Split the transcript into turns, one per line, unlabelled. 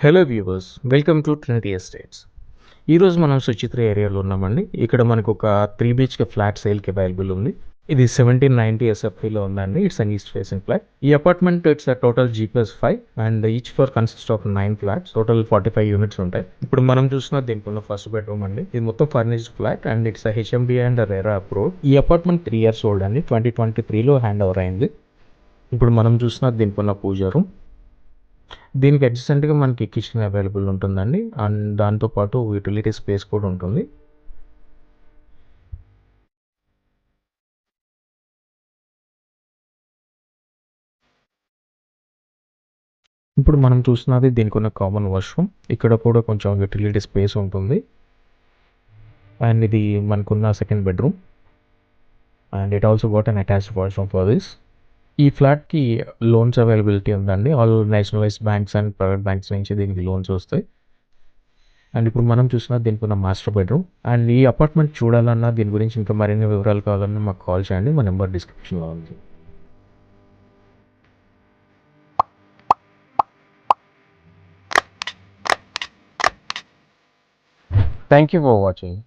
Hello viewers, welcome to Trinity estates. ఈరోజు మనం సుచిత్ర ఏరియాలో ఉన్నామండి. ఇక్కడ మనకు ఒక 3 BHK ఫ్లాట్ సేల్కి అవైలబుల్ ఉంది. ఇది 1790 SFPలో ఉందండి. It's an east facing flat. ఈ apartment it's total G+5 and each floor consist of 9 flats. Total 45 units ఉంటాయి. ఇప్పుడు మనం చూసిన దీనికున్న ఫస్ట్ బెడ్రూమ్ అండి. ఇది మొత్తం furnished flat and it's HMB and RERA approved. ఈ అపార్ట్మెంట్ 3 years ఓల్డ్ అండి. 2023లో హ్యాండ్ ఓవర్ అయింది. ఇప్పుడు మనం చూసిన దీనికున్న పూజ రూమ్. దీనికి అడ్జసెంట్గా మనకి కిచెన్ అవైలబుల్ ఉంటుందండి అండ్ దాంతోపాటు యూటిలిటీ స్పేస్ కూడా ఉంటుంది. ఇప్పుడు మనం చూస్తున్నది దీనికి ఉన్న కామన్ వాష్రూమ్. ఇక్కడ కూడా కొంచెం యూటిలిటీ స్పేస్ ఉంటుంది అండ్ ఇది మనకున్న second bedroom and it also got an attached washroom for this. ఈ ఫ్లాట్కి లోన్స్ అవైలబిలిటీ ఉందండి. All nationalised banks and private banks నుంచి దీనికి లోన్స్ వస్తాయి. అండ్ ఇప్పుడు మనం చూసిన దీనికి ఉన్న మాస్టర్ బెడ్రూమ్. అండ్ ఈ అపార్ట్మెంట్ చూడాలన్నా దీని గురించి ఇంకా మరిన్ని వివరాలు కావాలన్నా మాకు కాల్ చేయండి. మా నెంబర్ డిస్క్రిప్షన్లో ఉంది. Thank you for watching.